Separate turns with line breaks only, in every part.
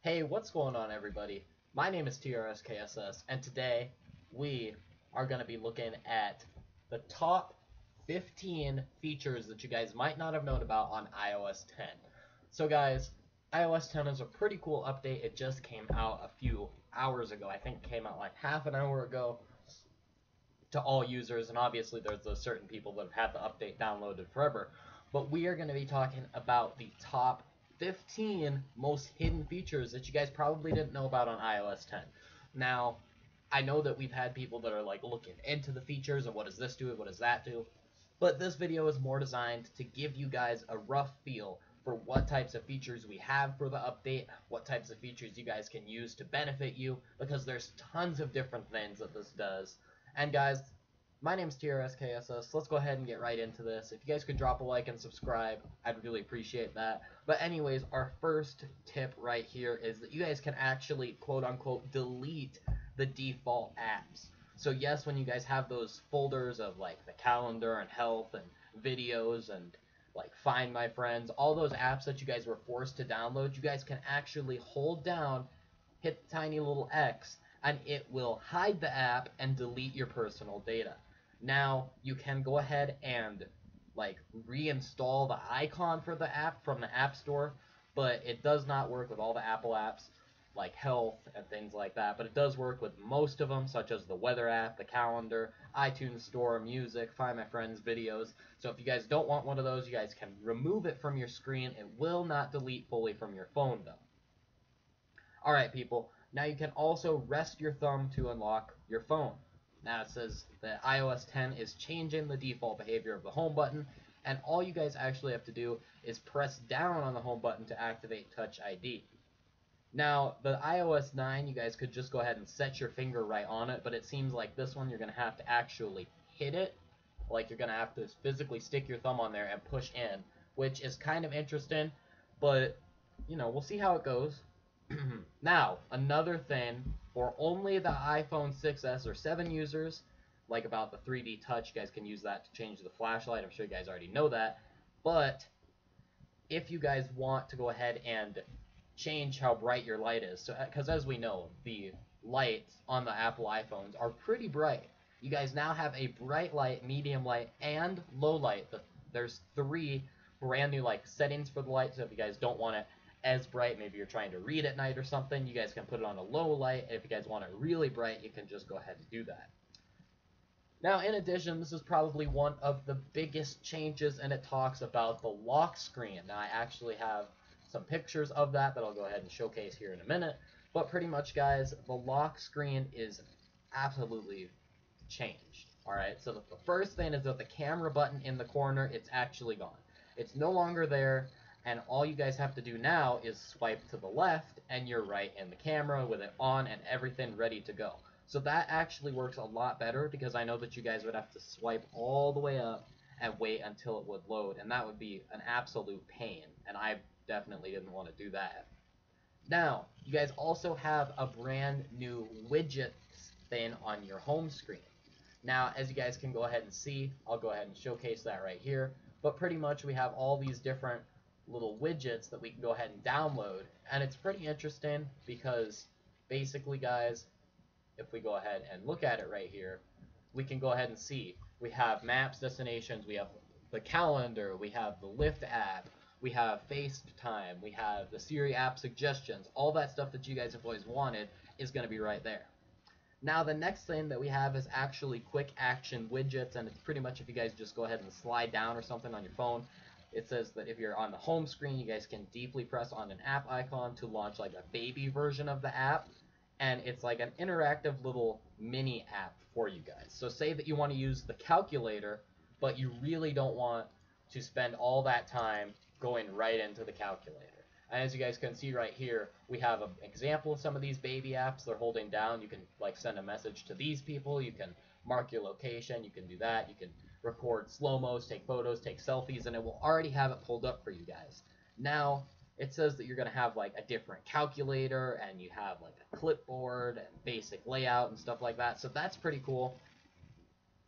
Hey, what's going on, everybody? My name is TRSKSS, and today we are going to be looking at the top 15 features that you guys might not have known about on iOS 10. So, guys, iOS 10 is a pretty cool update. It just came out a few hours ago. I think it came out like half an hour ago to all users, and obviously there's those certain people that have had the update downloaded forever. But we are going to be talking about the top 15 most hidden features that you guys probably didn't know about on iOS 10. Now, I know that we've had people that are like looking into the features and what does this do and what does that do, but this video is more designed to give you guys a rough feel for what types of features we have for the update, what types of features you guys can use to benefit you, because there's tons of different things that this does. And guys, my name's TRSKSS. Let's go ahead and get right into this. If you guys could drop a like and subscribe, I'd really appreciate that. But anyways, our first tip right here is that you guys can actually, quote-unquote, delete the default apps. So yes, when you guys have those folders of like the calendar and health and videos and like Find My Friends, all those apps that you guys were forced to download, you guys can actually hold down, hit the tiny little X, and it will hide the app and delete your personal data. Now, you can go ahead and like reinstall the icon for the app from the App Store, but it does not work with all the Apple apps like Health and things like that, but it does work with most of them, such as the Weather app, the Calendar, iTunes Store, Music, Find My Friends, Videos. So if you guys don't want one of those, you guys can remove it from your screen. It will not delete fully from your phone, though. Alright, people, now you can also rest your thumb to unlock your phone. Now it says that iOS 10 is changing the default behavior of the home button, and all you guys actually have to do is press down on the home button to activate Touch ID. Now, the iOS 9, you guys could just go ahead and set your finger right on it, but it seems like this one you're going to have to actually hit it. Like you're going to have to physically stick your thumb on there and push in, which is kind of interesting, but, you know, we'll see how it goes. Now, another thing, for only the iPhone 6s or 7 users, like about the 3D Touch, you guys can use that to change the flashlight. I'm sure you guys already know that. But if you guys want to go ahead and change how bright your light is, so because as we know, the lights on the Apple iPhones are pretty bright. You guys now have a bright light, medium light, and low light. There's 3 brand new like settings for the light, so if you guys don't want it as bright, maybe you're trying to read at night or something, you guys can put it on a low light. If you guys want it really bright, you can just go ahead and do that. Now, in addition, this is probably one of the biggest changes, and it talks about the lock screen. Now, I actually have some pictures of that I'll go ahead and showcase here in a minute, but pretty much, guys, the lock screen is absolutely changed. Alright, so the first thing is that the camera button in the corner, it's actually gone. It's no longer there, and all you guys have to do now is swipe to the left, and you're right in the camera with it on and everything ready to go. So that actually works a lot better, because I know that you guys would have to swipe all the way up and wait until it would load, and that would be an absolute pain, and I definitely didn't want to do that. Now, you guys also have a brand new widgets thing on your home screen. Now, as you guys can go ahead and see, I'll go ahead and showcase that right here, but pretty much we have all these different little widgets that we can go ahead and download, and it's pretty interesting because basically, guys, if we go ahead and look at it right here, we can go ahead and see we have maps, destinations, we have the calendar, we have the Lyft app, we have FaceTime, we have the Siri app suggestions. All that stuff that you guys have always wanted is going to be right there. Now, the next thing that we have is actually quick action widgets, and it's pretty much if you guys just go ahead and slide down or something on your phone. It says that if you're on the home screen, you guys can deeply press on an app icon to launch like a baby version of the app, and it's like an interactive little mini app for you guys. So say that you want to use the calculator, but you really don't want to spend all that time going right into the calculator. And as you guys can see right here, we have an example of some of these baby apps they're holding down. You can like send a message to these people, you can mark your location, you can do that, you can record slow-mos, take photos, take selfies, and it will already have it pulled up for you guys. Now, it says that you're going to have like a different calculator, and you have like a clipboard and basic layout and stuff like that, so that's pretty cool.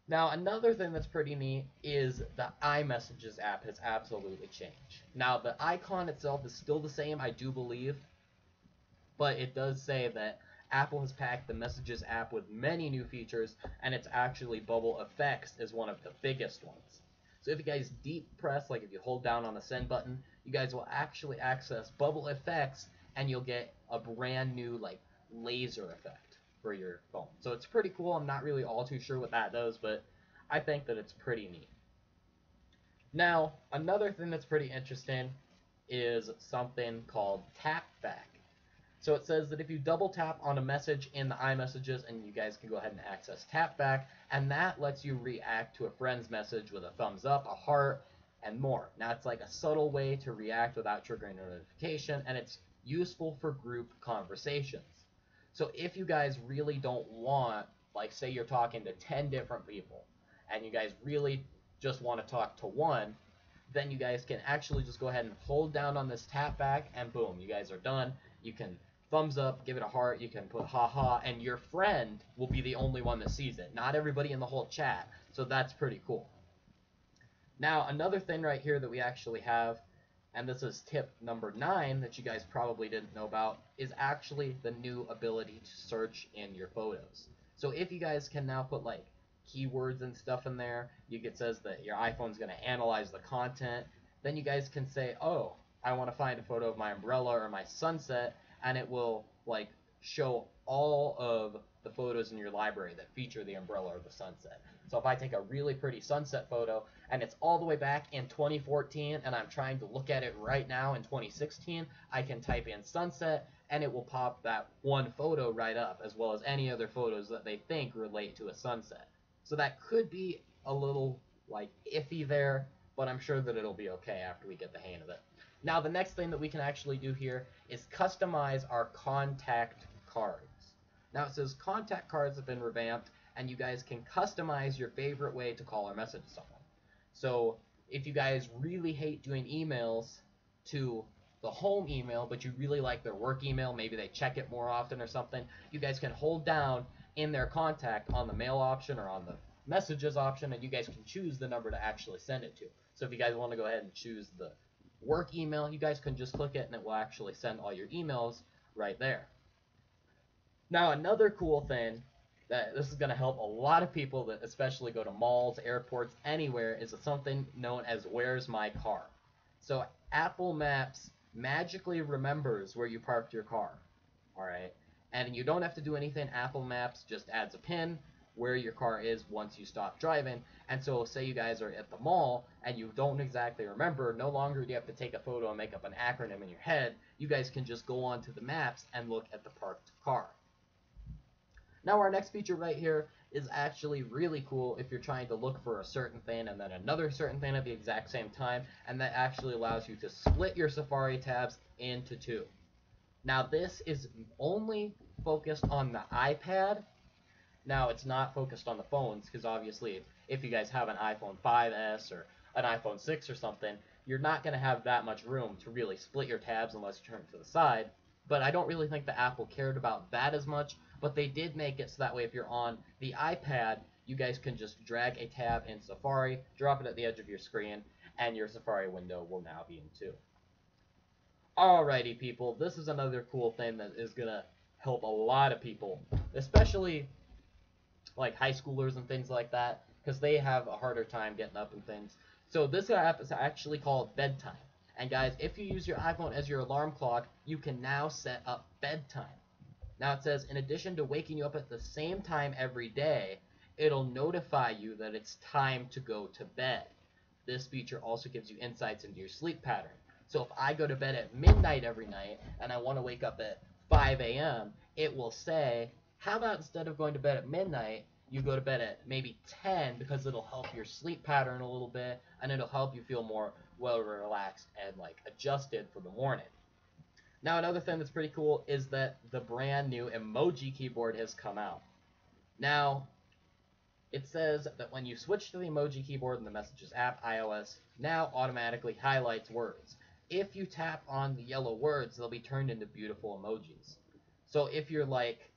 Now, another thing that's pretty neat is the iMessages app has absolutely changed. Now, the icon itself is still the same, I do believe, but it does say that Apple has packed the Messages app with many new features, and it's actually bubble effects is one of the biggest ones. So if you guys deep press, like if you hold down on the send button, you guys will actually access bubble effects, and you'll get a brand new like laser effect for your phone. So it's pretty cool. I'm not really all too sure what that does, but I think that it's pretty neat. Now, another thing that's pretty interesting is something called tap back. So it says that if you double tap on a message in the iMessages, and you guys can go ahead and access tap back, and that lets you react to a friend's message with a thumbs up, a heart, and more. Now it's like a subtle way to react without triggering a notification, and it's useful for group conversations. So if you guys really don't want, like say you're talking to 10 different people, and you guys really just want to talk to one, then you guys can actually just go ahead and hold down on this tap back, and boom, you guys are done. You can thumbs up, give it a heart, you can put haha, and your friend will be the only one that sees it, not everybody in the whole chat. So that's pretty cool. Now, another thing right here that we actually have, and this is tip number 9 that you guys probably didn't know about, is actually the new ability to search in your photos. So if you guys can now put like keywords and stuff in there, it says that your iPhone's going to analyze the content, then you guys can say, oh, I want to find a photo of my umbrella or my sunset, and it will like show all of the photos in your library that feature the umbrella or the sunset. So if I take a really pretty sunset photo and it's all the way back in 2014 and I'm trying to look at it right now in 2016, I can type in sunset and it will pop that one photo right up, as well as any other photos that they think relate to a sunset. So that could be a little like iffy there, but I'm sure that it'll be okay after we get the hang of it. Now the next thing that we can actually do here is customize our contact cards. Now it says contact cards have been revamped, and you guys can customize your favorite way to call or message someone. So if you guys really hate doing emails to the home email, but you really like their work email, maybe they check it more often or something, you guys can hold down in their contact on the mail option or on the messages option, and you guys can choose the number to actually send it to. So if you guys want to go ahead and choose the work email, you guys can just click it and it will actually send all your emails right there. Now another cool thing that this is going to help a lot of people that especially go to malls, airports, anywhere, is something known as Where's My Car. So Apple Maps magically remembers where you parked your car, alright? And you don't have to do anything. Apple Maps just adds a pin where your car is once you stop driving. And so say you guys are at the mall and you don't exactly remember, no longer do you have to take a photo and make up an acronym in your head. You guys can just go onto the maps and look at the parked car. Now our next feature right here is actually really cool if you're trying to look for a certain thing and then another certain thing at the exact same time, and that actually allows you to split your Safari tabs into two. Now this is only focused on the iPad. Now it's not focused on the phones, because obviously if you guys have an iPhone 5S or an iPhone 6 or something, you're not going to have that much room to really split your tabs unless you turn it to the side. But I don't really think that Apple cared about that as much, but they did make it so that way if you're on the iPad, you guys can just drag a tab in Safari, drop it at the edge of your screen, and your Safari window will now be in two. Alrighty people, this is another cool thing that is going to help a lot of people, especially like high schoolers and things like that, because they have a harder time getting up and things. So this app is actually called Bedtime. And guys, if you use your iPhone as your alarm clock, you can now set up bedtime. Now it says, in addition to waking you up at the same time every day, it'll notify you that it's time to go to bed. This feature also gives you insights into your sleep pattern. So if I go to bed at midnight every night and I want to wake up at 5 a.m., it will say, how about instead of going to bed at midnight, you go to bed at maybe 10, because it'll help your sleep pattern a little bit, and it'll help you feel more well relaxed and like adjusted for the morning. Now another thing that's pretty cool is that the brand new emoji keyboard has come out. Now it says that when you switch to the emoji keyboard in the Messages app, iOS now automatically highlights words. If you tap on the yellow words, they'll be turned into beautiful emojis. So if you're like,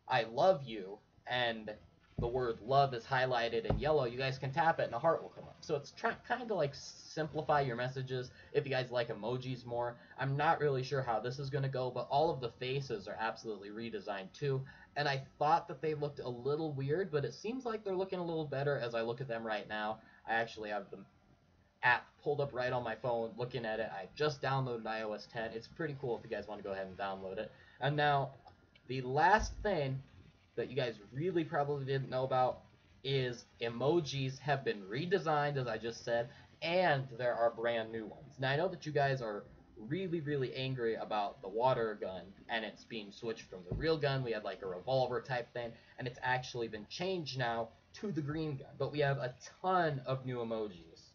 I love you, and the word love is highlighted in yellow, you guys can tap it and a heart will come up. So it's kind of like simplify your messages if you guys like emojis more. I'm not really sure how this is going to go, but all of the faces are absolutely redesigned too. And I thought that they looked a little weird, but it seems like they're looking a little better as I look at them right now. I actually have the app pulled up right on my phone looking at it. I just downloaded iOS 10. It's pretty cool if you guys want to go ahead and download it. And now, the last thing that you guys really probably didn't know about is emojis have been redesigned, as I just said, and there are brand new ones. Now, I know that you guys are really angry about the water gun, and it's being switched from the real gun. We had like a revolver type thing, and it's actually been changed now to the green gun. But we have a ton of new emojis.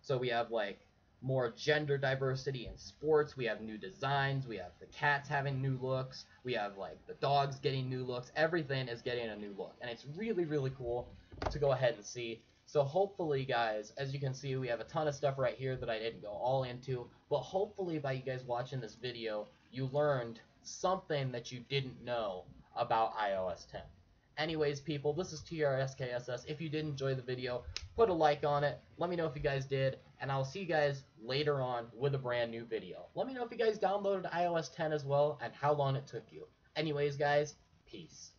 So we have like more gender diversity in sports, we have new designs, we have the cats having new looks, we have like the dogs getting new looks, everything is getting a new look, and it's really cool to go ahead and see. So hopefully, guys, as you can see, we have a ton of stuff right here that I didn't go all into, but hopefully by you guys watching this video, you learned something that you didn't know about iOS 10. Anyways, people, this is TRSKSS. If you did enjoy the video, put a like on it. Let me know if you guys did, and I'll see you guys later on with a brand new video. Let me know if you guys downloaded iOS 10 as well and how long it took you. Anyways, guys, peace.